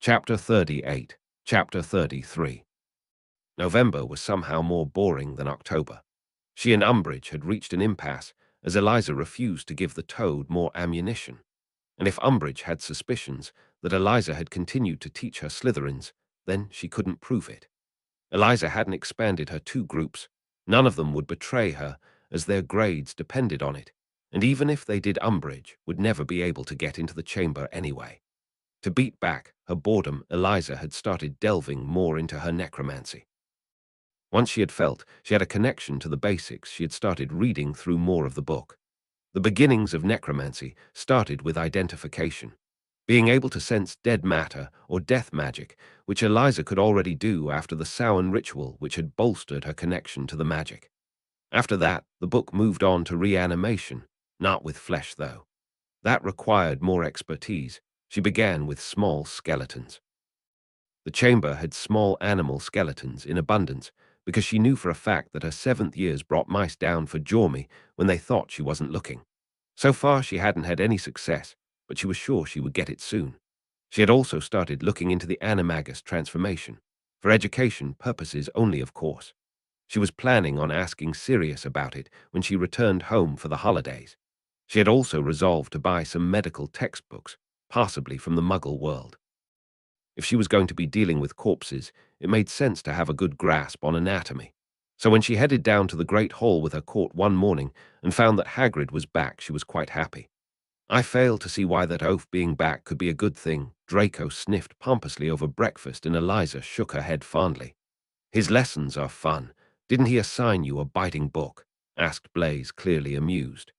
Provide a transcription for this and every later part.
Chapter 38. Chapter 33. November was somehow more boring than October. She and Umbridge had reached an impasse as Eliza refused to give the Toad more ammunition. And if Umbridge had suspicions that Eliza had continued to teach her Slytherins, then she couldn't prove it. Eliza hadn't expanded her two groups. None of them would betray her, as their grades depended on it, and even if they did, Umbridge would never be able to get into the chamber anyway. To beat back her boredom, Eliza had started delving more into her necromancy. Once she had felt she had a connection to the basics, she had started reading through more of the book. The beginnings of necromancy started with identification, being able to sense dead matter or death magic, which Eliza could already do after the Samhain ritual, which had bolstered her connection to the magic. After that, the book moved on to reanimation, not with flesh though. That required more expertise. She began with small skeletons. The chamber had small animal skeletons in abundance because she knew for a fact that her 7th years brought mice down for Jormy when they thought she wasn't looking. So far she hadn't had any success, but she was sure she would get it soon. She had also started looking into the animagus transformation, for education purposes only, of course. She was planning on asking Sirius about it when she returned home for the holidays. She had also resolved to buy some medical textbooks, possibly from the Muggle world. If she was going to be dealing with corpses, it made sense to have a good grasp on anatomy. So when she headed down to the Great Hall with her court one morning and found that Hagrid was back, she was quite happy. I failed to see why that oaf being back could be a good thing. Draco sniffed pompously over breakfast and Eliza shook her head fondly. His lessons are fun. Didn't he assign you a biting book? Asked Blaise, clearly amused.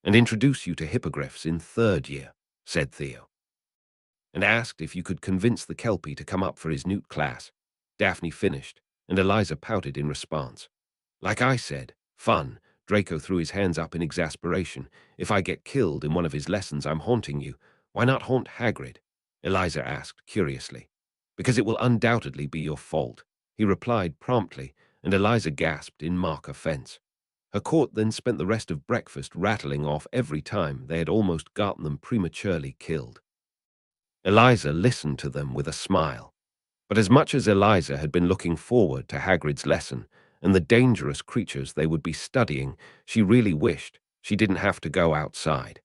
And introduce you to hippogriffs in 3rd year, said Theo. And asked if you could convince the Kelpie to come up for his newt class. Daphne finished, and Eliza pouted in response. Like I said, fun. Draco threw his hands up in exasperation. If I get killed in one of his lessons, I'm haunting you. Why not haunt Hagrid? Eliza asked curiously. Because it will undoubtedly be your fault, he replied promptly, and Eliza gasped in mock offense. Her court then spent the rest of breakfast rattling off every time they had almost gotten them prematurely killed. Eliza listened to them with a smile. But as much as Eliza had been looking forward to Hagrid's lesson and the dangerous creatures they would be studying, she really wished she didn't have to go outside.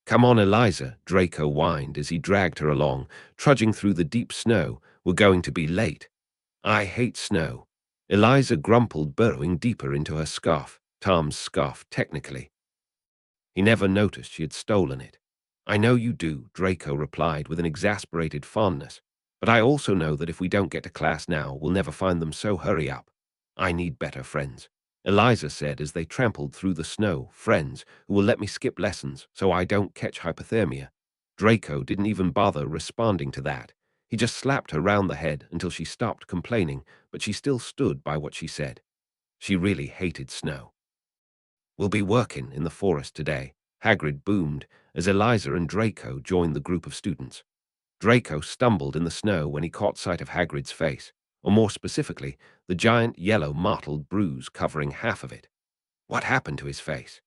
Come on, Eliza, Draco whined as he dragged her along, trudging through the deep snow. We're going to be late. I hate snow. Eliza grumbled, burrowing deeper into her scarf, Tom's scarf, technically. He never noticed she had stolen it. I know you do, Draco replied with an exasperated fondness. But I also know that if we don't get to class now, we'll never find them, so hurry up. I need better friends, Eliza said as they trampled through the snow. Friends who will let me skip lessons so I don't catch hypothermia. Draco didn't even bother responding to that. He just slapped her round the head until she stopped complaining, but she still stood by what she said. She really hated snow. We'll be working in the forest today, Hagrid boomed as Eliza and Draco joined the group of students. Draco stumbled in the snow when he caught sight of Hagrid's face, or more specifically, the giant yellow mottled bruise covering half of it. What happened to his face?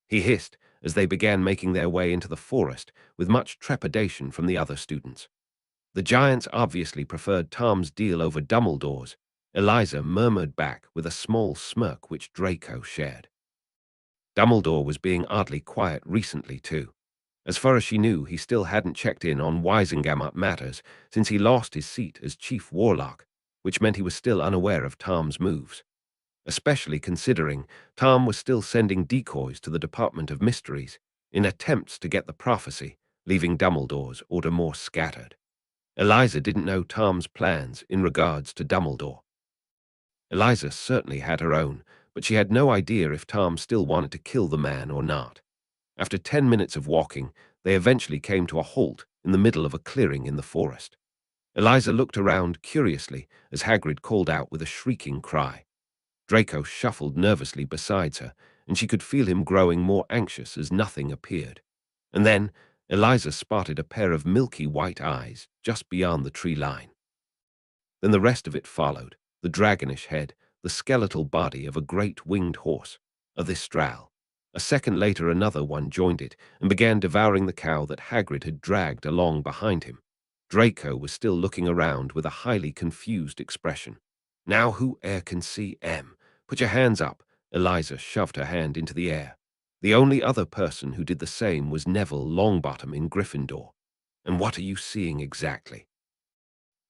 He hissed as they began making their way into the forest with much trepidation from the other students. The giants obviously preferred Tom's deal over Dumbledore's. Eliza murmured back with a small smirk which Draco shared. Dumbledore was being oddly quiet recently, too. As far as she knew, he still hadn't checked in on Wisengamot matters since he lost his seat as Chief Warlock, which meant he was still unaware of Tom's moves. Especially considering Tom was still sending decoys to the Department of Mysteries in attempts to get the prophecy, leaving Dumbledore's order more scattered. Eliza didn't know Tom's plans in regards to Dumbledore. Eliza certainly had her own, but she had no idea if Tom still wanted to kill the man or not. After 10 minutes of walking, they eventually came to a halt in the middle of a clearing in the forest. Eliza looked around curiously as Hagrid called out with a shrieking cry. Draco shuffled nervously beside her, and she could feel him growing more anxious as nothing appeared. And then Eliza spotted a pair of milky white eyes just beyond the tree line. Then the rest of it followed, the dragonish head, the skeletal body of a great winged horse, a Thistral. A second later another one joined it and began devouring the cow that Hagrid had dragged along behind him. Draco was still looking around with a highly confused expression. Now whoe'er can see M? Put your hands up. Eliza shoved her hand into the air. The only other person who did the same was Neville Longbottom in Gryffindor. And what are you seeing exactly?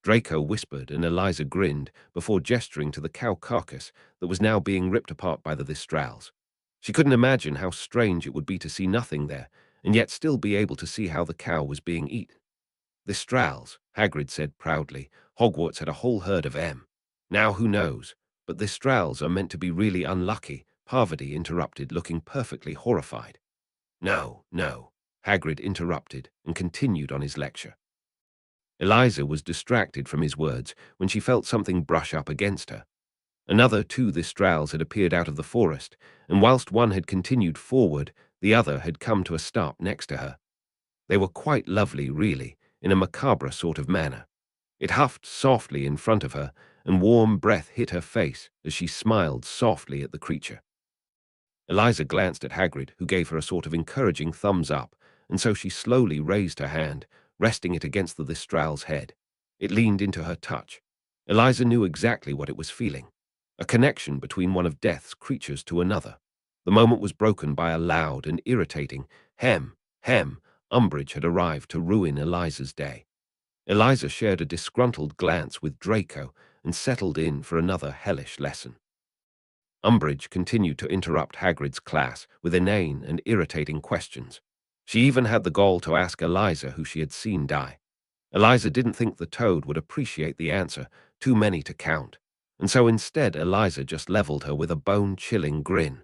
Draco whispered and Eliza grinned before gesturing to the cow carcass that was now being ripped apart by the Thestrals. She couldn't imagine how strange it would be to see nothing there, and yet still be able to see how the cow was being eaten. Thestrals, Hagrid said proudly. Hogwarts had a whole herd of M. Now who knows? But Thestrals are meant to be really unlucky, Parvati interrupted, looking perfectly horrified. No, no, Hagrid interrupted and continued on his lecture. Eliza was distracted from his words when she felt something brush up against her. Another two Thestrals had appeared out of the forest, and whilst one had continued forward, the other had come to a stop next to her. They were quite lovely, really, in a macabre sort of manner. It huffed softly in front of her, and warm breath hit her face as she smiled softly at the creature. Eliza glanced at Hagrid, who gave her a sort of encouraging thumbs up, and so she slowly raised her hand, resting it against the Thestral's head. It leaned into her touch. Eliza knew exactly what it was feeling. A connection between one of Death's creatures to another. The moment was broken by a loud and irritating hem, hem. Umbridge had arrived to ruin Eliza's day. Eliza shared a disgruntled glance with Draco and settled in for another hellish lesson. Umbridge continued to interrupt Hagrid's class with inane and irritating questions. She even had the gall to ask Eliza who she had seen die. Eliza didn't think the toad would appreciate the answer, too many to count, and so instead Eliza just leveled her with a bone-chilling grin.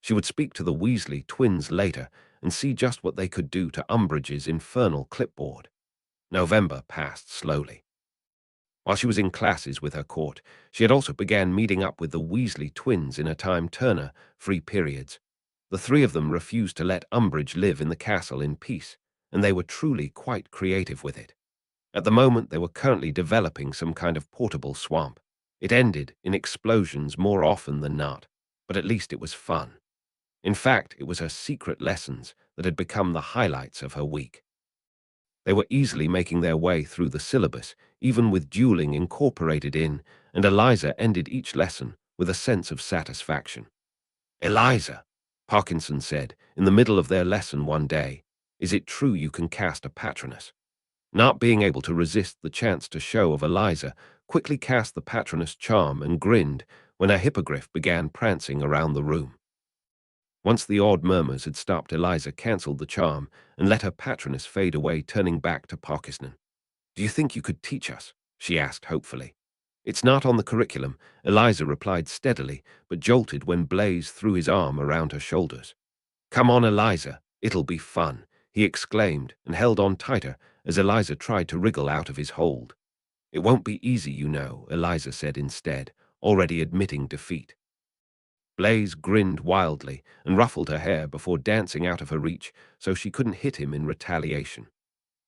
She would speak to the Weasley twins later and see just what they could do to Umbridge's infernal clipboard. November passed slowly. While she was in classes with her court, she had also began meeting up with the Weasley twins in her time Turner free periods. The three of them refused to let Umbridge live in the castle in peace, and they were truly quite creative with it. At the moment, they were currently developing some kind of portable swamp. It ended in explosions more often than not, but at least it was fun. In fact, it was her secret lessons that had become the highlights of her week. They were easily making their way through the syllabus, even with dueling incorporated in, and Eliza ended each lesson with a sense of satisfaction. "Eliza," Parkinson said, in the middle of their lesson one day, "is it true you can cast a Patronus?" Not being able to resist the chance to show of Eliza, quickly cast the Patronus charm and grinned when a hippogriff began prancing around the room. Once the odd murmurs had stopped, Eliza cancelled the charm and let her Patronus fade away, turning back to Parkinson. "Do you think you could teach us?" she asked hopefully. "It's not on the curriculum," Eliza replied steadily, but jolted when Blaise threw his arm around her shoulders. "Come on, Eliza, it'll be fun," he exclaimed and held on tighter as Eliza tried to wriggle out of his hold. "It won't be easy, you know," Eliza said instead, already admitting defeat. Blaise grinned wildly and ruffled her hair before dancing out of her reach so she couldn't hit him in retaliation.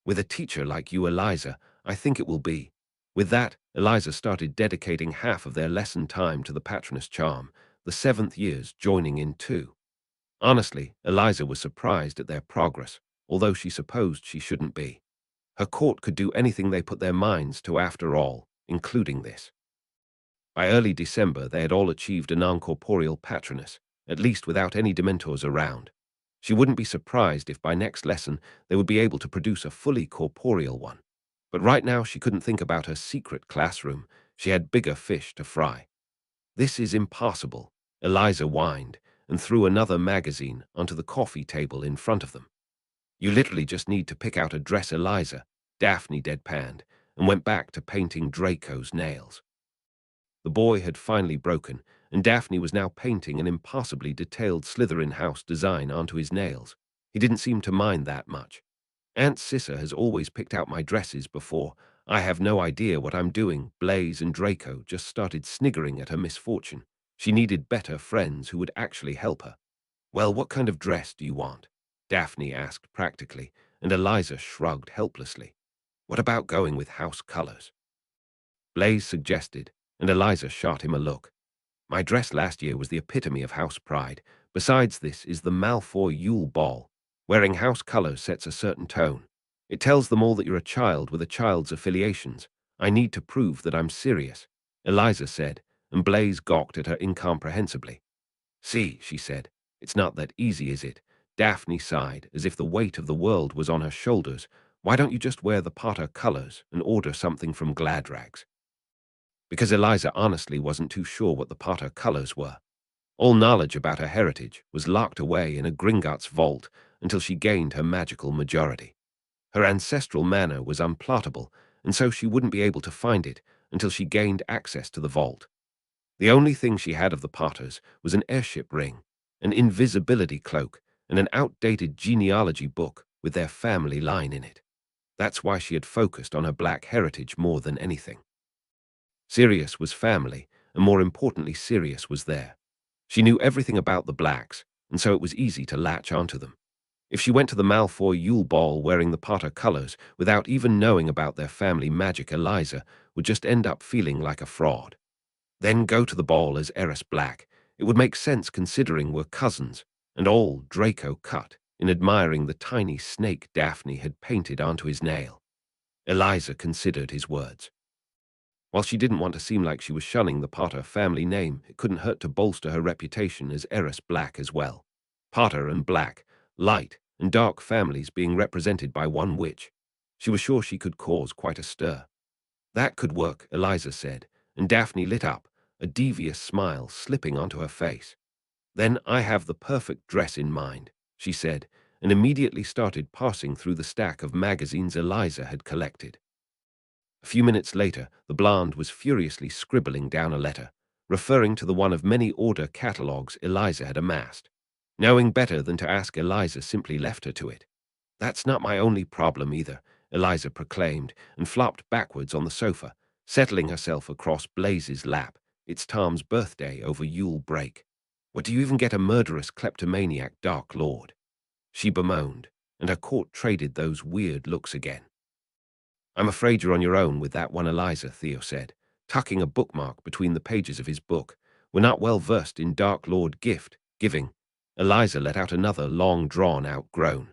"With a teacher like you, Eliza, I think it will be." With that, Eliza started dedicating half of their lesson time to the Patronus charm, the seventh years joining in too. Honestly, Eliza was surprised at their progress, although she supposed she shouldn't be. Her court could do anything they put their minds to after all, including this. By early December, they had all achieved a non-corporeal Patronus, at least without any Dementors around. She wouldn't be surprised if by next lesson they would be able to produce a fully corporeal one. But right now she couldn't think about her secret classroom. She had bigger fish to fry. "This is impossible," Eliza whined, and threw another magazine onto the coffee table in front of them. "You literally just need to pick out a dress, Eliza," Daphne deadpanned, and went back to painting Draco's nails. The boy had finally broken, and Daphne was now painting an impossibly detailed Slytherin house design onto his nails. He didn't seem to mind that much. "Aunt Cissa has always picked out my dresses before. I have no idea what I'm doing." Blaise and Draco just started sniggering at her misfortune. She needed better friends who would actually help her. "Well, what kind of dress do you want?" Daphne asked practically, and Eliza shrugged helplessly. "What about going with house colors?" Blaise suggested, and Eliza shot him a look. "My dress last year was the epitome of house pride. Besides, this is the Malfoy Yule Ball. Wearing house colors sets a certain tone." It tells them all that you're a child with a child's affiliations. I need to prove that I'm serious, Eliza said, and Blaze gawked at her incomprehensibly. See, she said, it's not that easy, is it? Daphne sighed, as if the weight of the world was on her shoulders. Why don't you just wear the Potter colors and order something from Gladrags? Because Eliza honestly wasn't too sure what the Potter colors were. All knowledge about her heritage was locked away in a Gringotts vault until she gained her magical majority. Her ancestral manor was unplottable, and so she wouldn't be able to find it until she gained access to the vault. The only thing she had of the Potters was an airship ring, an invisibility cloak, and an outdated genealogy book with their family line in it. That's why she had focused on her black heritage more than anything. Sirius was family, and more importantly, Sirius was there. She knew everything about the blacks, and so it was easy to latch onto them. If she went to the Malfoy Yule Ball wearing the Potter colors without even knowing about their family magic, Eliza would just end up feeling like a fraud. Then go to the ball as Eris Black. It would make sense considering we're cousins, and all Draco cut in admiring the tiny snake Daphne had painted onto his nail. Eliza considered his words. While she didn't want to seem like she was shunning the Potter family name, it couldn't hurt to bolster her reputation as Eris Black as well. Potter and Black, light and dark families being represented by one witch. She was sure she could cause quite a stir. That could work, Eliza said, and Daphne lit up, a devious smile slipping onto her face. Then I have the perfect dress in mind, she said, and immediately started passing through the stack of magazines Eliza had collected. A few minutes later, the blonde was furiously scribbling down a letter, referring to the one of many order catalogues Eliza had amassed. Knowing better than to ask, Eliza simply left her to it. That's not my only problem either, Eliza proclaimed, and flopped backwards on the sofa, settling herself across Blaze's lap. It's Tom's birthday over Yule break. What do you even get a murderous kleptomaniac Dark Lord? She bemoaned, and her court traded those weird looks again. I'm afraid you're on your own with that one, Eliza, Theo said, tucking a bookmark between the pages of his book. We're not well versed in Dark Lord gift giving. Eliza let out another long, drawn-out groan.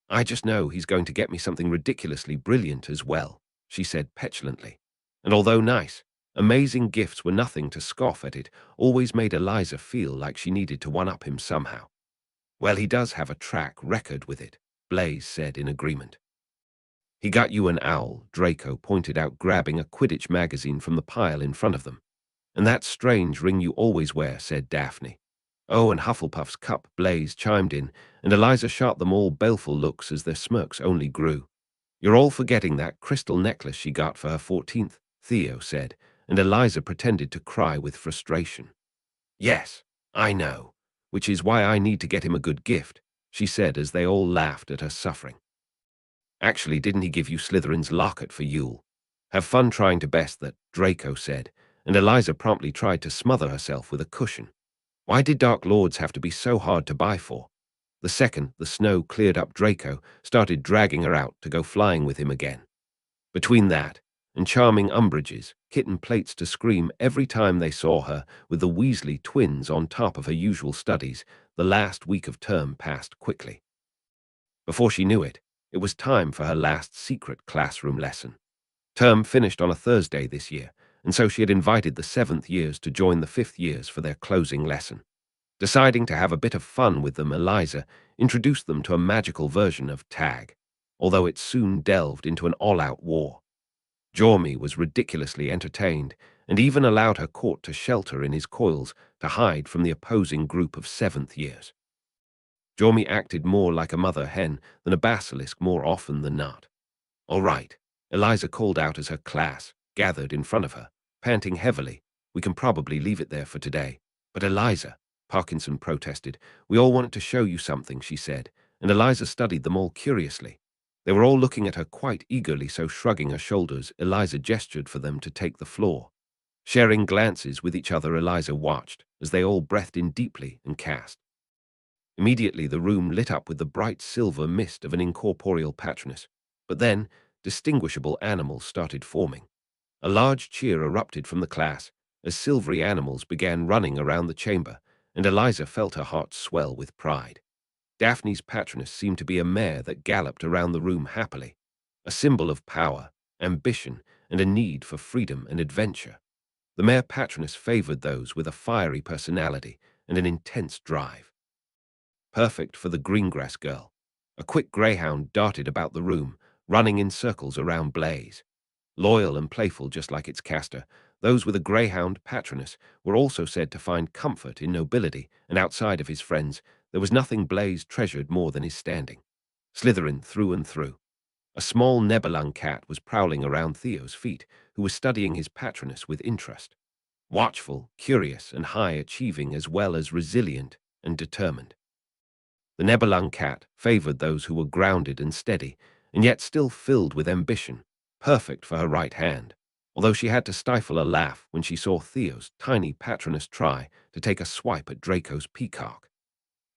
I just know he's going to get me something ridiculously brilliant as well, she said petulantly. And although nice, amazing gifts were nothing to scoff at. It always made Eliza feel like she needed to one-up him somehow. Well, he does have a track record with it, Blaze said in agreement. He got you an owl, Draco pointed out, grabbing a Quidditch magazine from the pile in front of them. And that strange ring you always wear, said Daphne. Oh, and Hufflepuff's cup, Blaze chimed in, and Eliza shot them all baleful looks as their smirks only grew. You're all forgetting that crystal necklace she got for her 14th, Theo said, and Eliza pretended to cry with frustration. Yes, I know, which is why I need to get him a good gift, she said as they all laughed at her suffering. Actually, didn't he give you Slytherin's locket for Yule? Have fun trying to best that, Draco said, and Eliza promptly tried to smother herself with a cushion. Why did Dark Lords have to be so hard to buy for? The second the snow cleared up, Draco started dragging her out to go flying with him again. Between that and charming Umbridge's kitten plates to scream every time they saw her with the Weasley twins on top of her usual studies, the last week of term passed quickly. Before she knew it, it was time for her last secret classroom lesson. Term finished on a Thursday this year, and so she had invited the 7th years to join the 5th years for their closing lesson. Deciding to have a bit of fun with them, Eliza introduced them to a magical version of tag, although it soon delved into an all-out war. Jormy was ridiculously entertained, and even allowed her court to shelter in his coils to hide from the opposing group of 7th years. Jormy acted more like a mother hen than a basilisk more often than not. All right, Eliza called out as her class gathered in front of her, panting heavily. We can probably leave it there for today. But Eliza, Parkinson protested, we all wanted to show you something, she said, and Eliza studied them all curiously. They were all looking at her quite eagerly, so shrugging her shoulders, Eliza gestured for them to take the floor. Sharing glances with each other, Eliza watched as they all breathed in deeply and cast. Immediately the room lit up with the bright silver mist of an incorporeal patroness. But then, distinguishable animals started forming. A large cheer erupted from the class as silvery animals began running around the chamber, and Eliza felt her heart swell with pride. Daphne's patroness seemed to be a mare that galloped around the room happily, a symbol of power, ambition, and a need for freedom and adventure. The mare patroness favored those with a fiery personality and an intense drive. Perfect for the greengrass girl. A quick greyhound darted about the room, running in circles around Blaze. Loyal and playful just like its caster, those with a greyhound patroness were also said to find comfort in nobility, and outside of his friends, there was nothing Blaze treasured more than his standing. Slytherin through and through. A small meddling cat was prowling around Theo's feet, who was studying his patroness with interest. Watchful, curious, and high-achieving as well as resilient and determined. The meddling cat favored those who were grounded and steady, and yet still filled with ambition, perfect for her right hand, although she had to stifle a laugh when she saw Theo's tiny patroness try to take a swipe at Draco's peacock.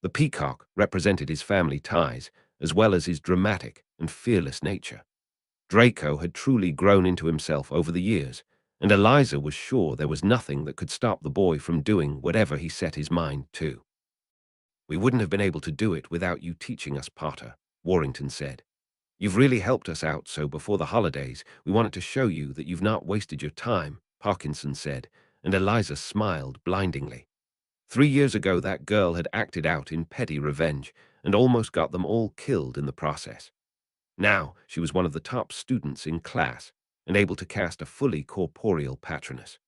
The peacock represented his family ties, as well as his dramatic and fearless nature. Draco had truly grown into himself over the years, and Eliza was sure there was nothing that could stop the boy from doing whatever he set his mind to. "We wouldn't have been able to do it without you teaching us, Potter," Warrington said. "You've really helped us out, so before the holidays, we wanted to show you that you've not wasted your time," Parkinson said, and Eliza smiled blindingly. 3 years ago, that girl had acted out in petty revenge and almost got them all killed in the process. Now she was one of the top students in class and able to cast a fully corporeal patroness.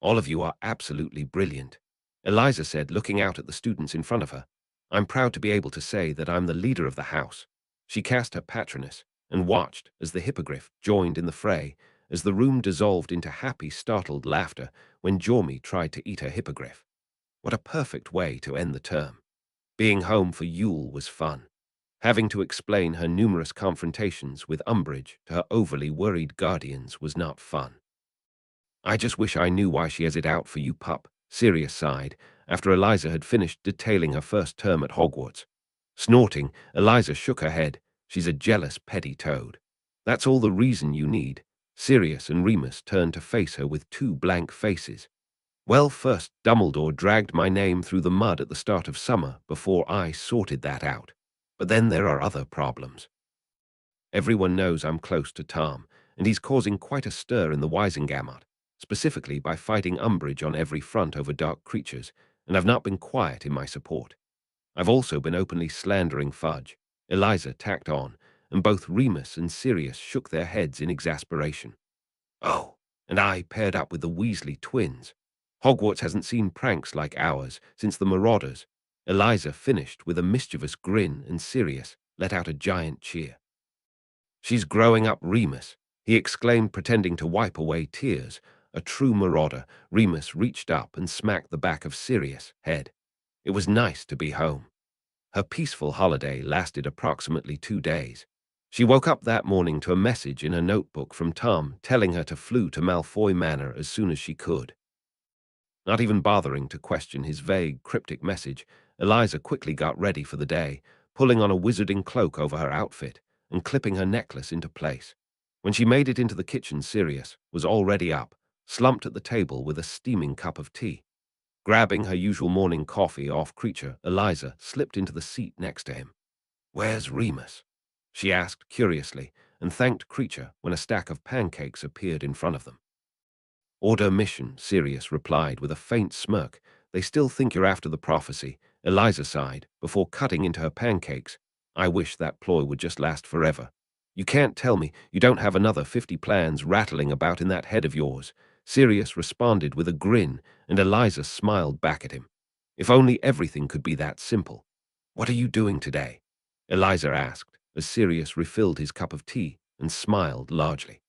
"All of you are absolutely brilliant," Eliza said, looking out at the students in front of her. "I'm proud to be able to say that I'm the leader of the house." She cast her patroness and watched as the hippogriff joined in the fray, as the room dissolved into happy, startled laughter when Jormy tried to eat her hippogriff. What a perfect way to end the term. Being home for Yule was fun. Having to explain her numerous confrontations with Umbridge to her overly worried guardians was not fun. "I just wish I knew why she has it out for you, pup," Sirius sighed, after Eliza had finished detailing her first term at Hogwarts. Snorting, Eliza shook her head. "She's a jealous, petty toad. That's all the reason you need." Sirius and Remus turned to face her with two blank faces. "Well, first Dumbledore dragged my name through the mud at the start of summer before I sorted that out. But then there are other problems. Everyone knows I'm close to Tom, and he's causing quite a stir in the Wisengamot, specifically by fighting Umbridge on every front over dark creatures, and I've not been quiet in my support. I've also been openly slandering Fudge," Eliza tacked on, and both Remus and Sirius shook their heads in exasperation. "Oh, and I paired up with the Weasley twins. Hogwarts hasn't seen pranks like ours since the Marauders." Eliza finished with a mischievous grin, and Sirius let out a giant cheer. "She's growing up, Remus," he exclaimed, pretending to wipe away tears. A true marauder, Remus reached up and smacked the back of Sirius' head. It was nice to be home. Her peaceful holiday lasted approximately 2 days. She woke up that morning to a message in her notebook from Tom telling her to flee to Malfoy Manor as soon as she could. Not even bothering to question his vague, cryptic message, Eliza quickly got ready for the day, pulling on a wizarding cloak over her outfit and clipping her necklace into place. When she made it into the kitchen, Sirius was already up, slumped at the table with a steaming cup of tea. Grabbing her usual morning coffee off Creature, Eliza slipped into the seat next to him. "Where's Remus?" she asked curiously, and thanked Creature when a stack of pancakes appeared in front of them. "Order mission," Sirius replied with a faint smirk. "They still think you're after the prophecy," Eliza sighed, before cutting into her pancakes. "I wish that ploy would just last forever. You can't tell me you don't have another 50 plans rattling about in that head of yours." Sirius responded with a grin, and Eliza smiled back at him. If only everything could be that simple. "What are you doing today?" Eliza asked, as Sirius refilled his cup of tea and smiled largely.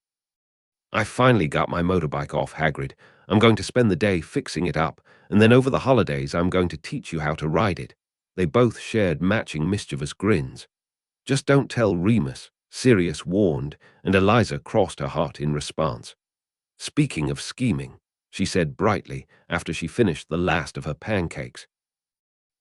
"I finally got my motorbike off, Hagrid. I'm going to spend the day fixing it up, and then over the holidays I'm going to teach you how to ride it." They both shared matching mischievous grins. "Just don't tell Remus," Sirius warned, and Eliza crossed her heart in response. "Speaking of scheming," she said brightly after she finished the last of her pancakes.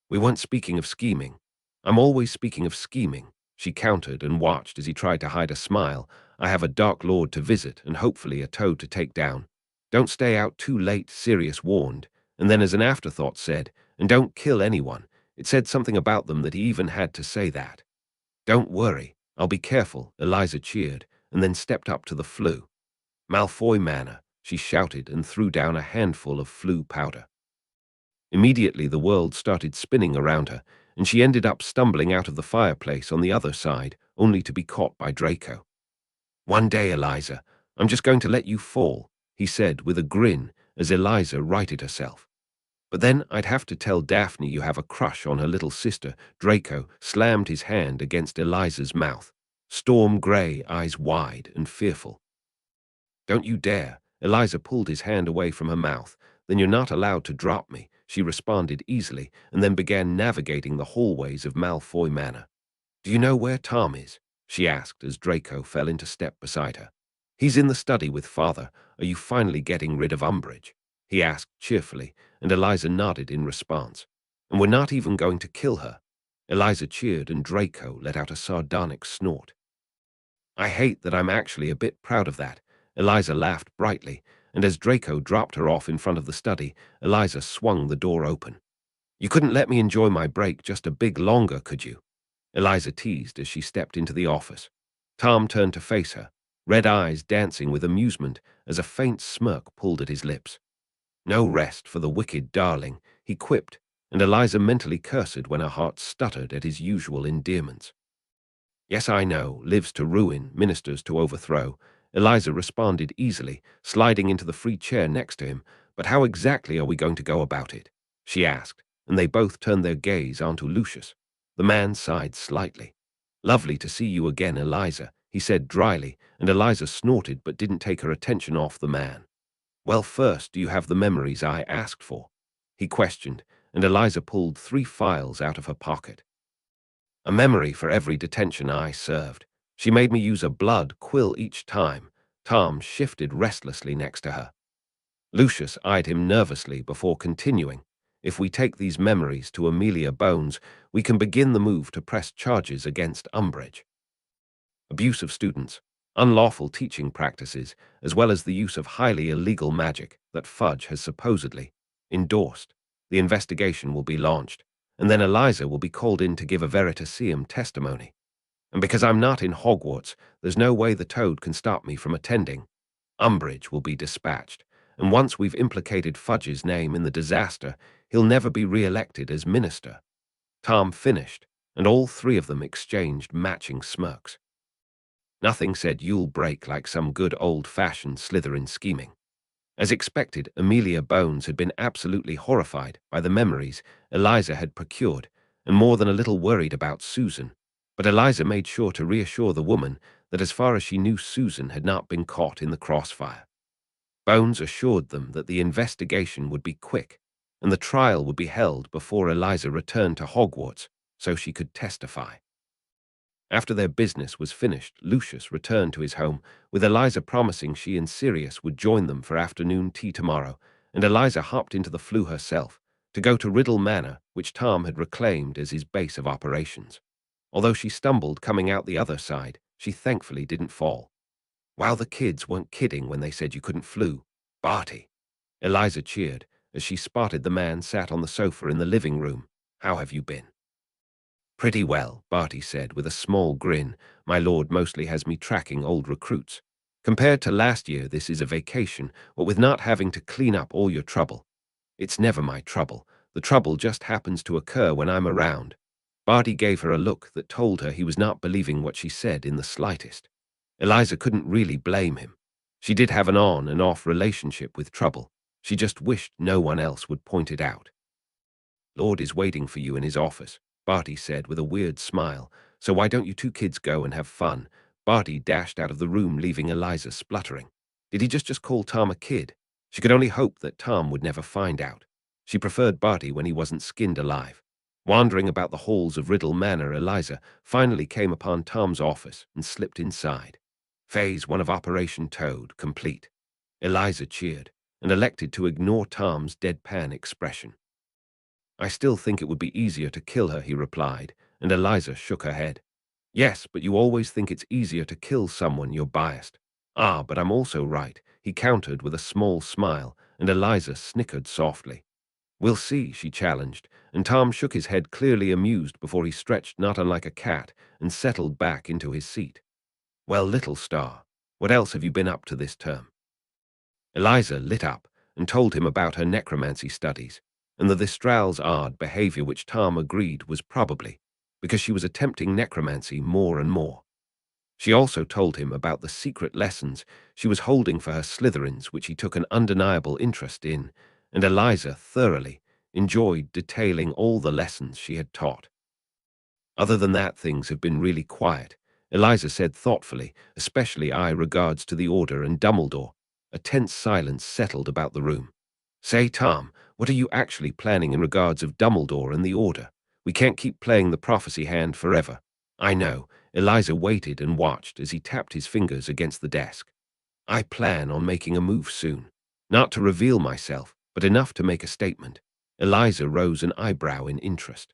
"We weren't speaking of scheming. I'm always speaking of scheming," she countered and watched as he tried to hide a smile. "I have a Dark Lord to visit and hopefully a toad to take down." "Don't stay out too late," Sirius warned, and then as an afterthought said, "And don't kill anyone." It said something about them that he even had to say that. "Don't worry, I'll be careful, Eliza cheered, and then stepped up to the flue. Malfoy Manor, she shouted and threw down a handful of flue powder. Immediately the world started spinning around her, and she ended up stumbling out of the fireplace on the other side, only to be caught by Draco. "One day, Eliza, I'm just going to let you fall," he said with a grin as Eliza righted herself. "But then I'd have to tell Daphne you have a crush on her little sister." Draco slammed his hand against Eliza's mouth, storm grey, eyes wide and fearful. "Don't you dare." Eliza pulled his hand away from her mouth. "Then you're not allowed to drop me," she responded easily, and then began navigating the hallways of Malfoy Manor. "Do you know where Tom is?" she asked as Draco fell into step beside her. "He's in the study with Father. Are you finally getting rid of Umbridge?" he asked cheerfully, and Eliza nodded in response. "And we're not even going to kill her." Eliza cheered and Draco let out a sardonic snort. "I hate that I'm actually a bit proud of that." Eliza laughed brightly, and as Draco dropped her off in front of the study, Eliza swung the door open. "You couldn't let me enjoy my break just a bit longer, could you?" Eliza teased as she stepped into the office. Tom turned to face her, red eyes dancing with amusement as a faint smirk pulled at his lips. "No rest for the wicked darling," he quipped, and Eliza mentally cursed when her heart stuttered at his usual endearments. "Yes, I know, lives to ruin, ministers to overthrow." Eliza responded easily, sliding into the free chair next to him. "But how exactly are we going to go about it?" she asked, and they both turned their gaze onto Lucius. The man sighed slightly. "Lovely to see you again, Eliza," he said dryly, and Eliza snorted but didn't take her attention off the man. "Well, first, do you have the memories I asked for?" he questioned, and Eliza pulled 3 files out of her pocket. "A memory for every detention I served. She made me use a blood quill each time." Tom shifted restlessly next to her. Lucius eyed him nervously before continuing. "If we take these memories to Amelia Bones, we can begin the move to press charges against Umbridge. Abuse of students, unlawful teaching practices, as well as the use of highly illegal magic that Fudge has supposedly endorsed. The investigation will be launched, and then Eliza will be called in to give a veritaseum testimony. And because I'm not in Hogwarts, there's no way the Toad can stop me from attending. Umbridge will be dispatched, and once we've implicated Fudge's name in the disaster, he'll never be re-elected as minister." Tom finished, and all 3 of them exchanged matching smirks. Nothing said you'll break like some good old-fashioned Slytherin scheming. As expected, Amelia Bones had been absolutely horrified by the memories Eliza had procured, and more than a little worried about Susan. But Eliza made sure to reassure the woman that as far as she knew, Susan had not been caught in the crossfire. Bones assured them that the investigation would be quick, and the trial would be held before Eliza returned to Hogwarts so she could testify. After their business was finished, Lucius returned to his home, with Eliza promising she and Sirius would join them for afternoon tea tomorrow, and Eliza hopped into the flue herself to go to Riddle Manor, which Tom had reclaimed as his base of operations. Although she stumbled coming out the other side, she thankfully didn't fall. "Wow, the kids weren't kidding when they said you couldn't flue. Barty." Eliza cheered as she spotted the man sat on the sofa in the living room. "How have you been?" "Pretty well," Barty said with a small grin. "My lord mostly has me tracking old recruits. Compared to last year, this is a vacation, what with not having to clean up all your trouble." "It's never my trouble. The trouble just happens to occur when I'm around." Barty gave her a look that told her he was not believing what she said in the slightest. Eliza couldn't really blame him. She did have an on and off relationship with trouble. She just wished no one else would point it out. "Lord is waiting for you in his office," Barty said with a weird smile. "So why don't you 2 kids go and have fun?" Barty dashed out of the room, leaving Eliza spluttering. Did he just call Tom a kid? She could only hope that Tom would never find out. She preferred Barty when he wasn't skinned alive. Wandering about the halls of Riddle Manor, Eliza finally came upon Tom's office and slipped inside. Phase 1 of Operation Toad complete. Eliza cheered and elected to ignore Tom's deadpan expression. "I still think it would be easier to kill her," he replied, and Eliza shook her head. "Yes, but you always think it's easier to kill someone you're biased." "Ah, but I'm also right," he countered with a small smile, and Eliza snickered softly. "We'll see," she challenged, and Tom shook his head, clearly amused, before he stretched not unlike a cat and settled back into his seat. "Well, little star, what else have you been up to this term?" Eliza lit up and told him about her necromancy studies, and the Thestral's odd behavior, which Tom agreed was probably because she was attempting necromancy more and more. She also told him about the secret lessons she was holding for her Slytherins, which he took an undeniable interest in, and Eliza thoroughly enjoyed detailing all the lessons she had taught. "Other than that, things have been really quiet," Eliza said thoughtfully, "especially I regards to the Order and Dumbledore." A tense silence settled about the room. "Say, Tom, what are you actually planning in regards of Dumbledore and the Order? We can't keep playing the prophecy hand forever." "I know." Eliza waited and watched as he tapped his fingers against the desk. "I plan on making a move soon. Not to reveal myself, but enough to make a statement." Eliza rose an eyebrow in interest.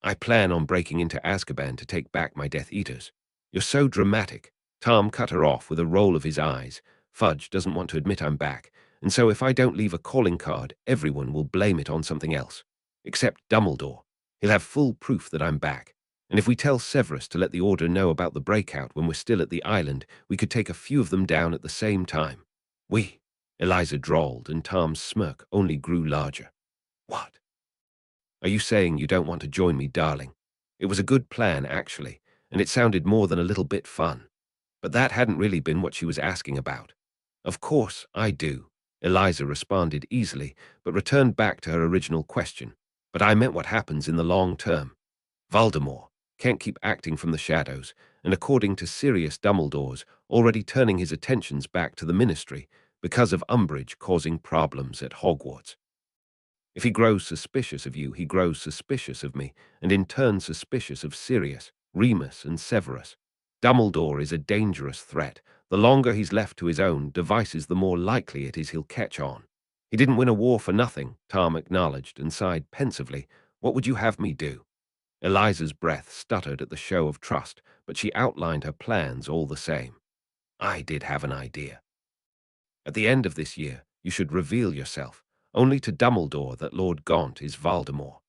"I plan on breaking into Azkaban to take back my Death Eaters." "You're so dramatic." Tom cut her off with a roll of his eyes. "Fudge doesn't want to admit I'm back, and so if I don't leave a calling card, everyone will blame it on something else. Except Dumbledore. He'll have full proof that I'm back. And if we tell Severus to let the Order know about the breakout when we're still at the island, we could take a few of them down at the same time." "We," Eliza drawled, and Tom's smirk only grew larger. "What? Are you saying you don't want to join me, darling?" It was a good plan, actually, and it sounded more than a little bit fun. But that hadn't really been what she was asking about. "Of course, I do," Eliza responded easily, but returned back to her original question. "But I meant what happens in the long term. Voldemort can't keep acting from the shadows, and according to Sirius Dumbledore's already turning his attentions back to the Ministry because of Umbridge causing problems at Hogwarts. If he grows suspicious of you, he grows suspicious of me, and in turn suspicious of Sirius, Remus, and Severus. Dumbledore is a dangerous threat. The longer he's left to his own devices, the more likely it is he'll catch on." "He didn't win a war for nothing," Tom acknowledged and sighed pensively. "What would you have me do?" Eliza's breath stuttered at the show of trust, but she outlined her plans all the same. "I did have an idea. At the end of this year, you should reveal yourself, only to Dumbledore, that Lord Gaunt is Voldemort.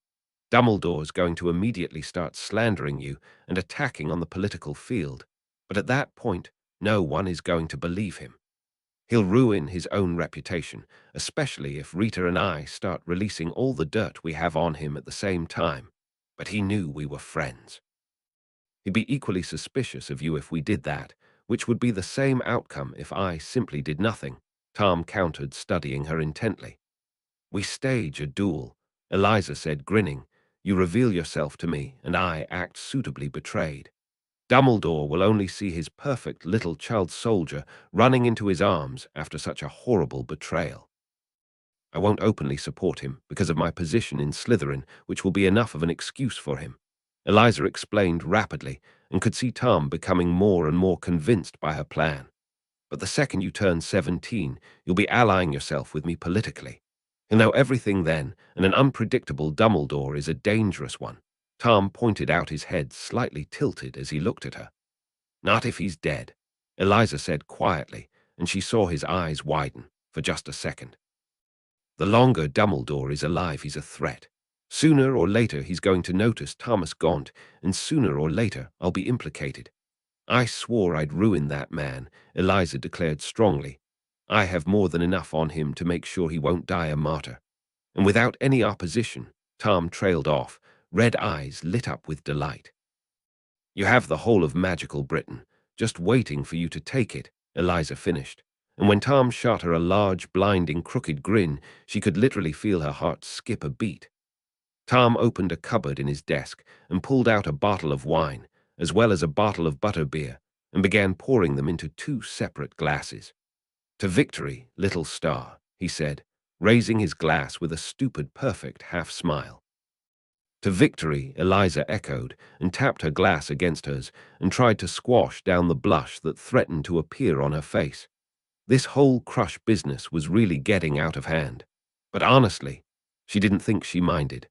Dumbledore's going to immediately start slandering you and attacking on the political field, but at that point, no one is going to believe him. He'll ruin his own reputation, especially if Rita and I start releasing all the dirt we have on him at the same time. But he knew we were friends. He'd be equally suspicious of you if we did that, which would be the same outcome if I simply did nothing," Tom countered, studying her intently. "We stage a duel," Eliza said, grinning. "You reveal yourself to me, and I act suitably betrayed. Dumbledore will only see his perfect little child soldier running into his arms after such a horrible betrayal. I won't openly support him because of my position in Slytherin, which will be enough of an excuse for him," Eliza explained rapidly, and could see Tom becoming more and more convinced by her plan. "But the second you turn 17, you'll be allying yourself with me politically. He'll know everything then, and an unpredictable Dumbledore is a dangerous one." Tom pointed out, his head slightly tilted as he looked at her. "Not if he's dead," Eliza said quietly, and she saw his eyes widen for just a second. "The longer Dumbledore is alive, he's a threat. Sooner or later, he's going to notice Thomas Gaunt, and sooner or later, I'll be implicated. I swore I'd ruin that man," Eliza declared strongly. "I have more than enough on him to make sure he won't die a martyr." And without any opposition, Tom trailed off, red eyes lit up with delight. "You have the whole of magical Britain, just waiting for you to take it," Eliza finished. And when Tom shot her a large, blinding, crooked grin, she could literally feel her heart skip a beat. Tom opened a cupboard in his desk and pulled out a bottle of wine, as well as a bottle of butterbeer, and began pouring them into 2 separate glasses. "To victory, little star," he said, raising his glass with a stupid, perfect half-smile. "To victory," Eliza echoed, and tapped her glass against hers, and tried to squash down the blush that threatened to appear on her face. This whole crush business was really getting out of hand. But honestly, she didn't think she minded.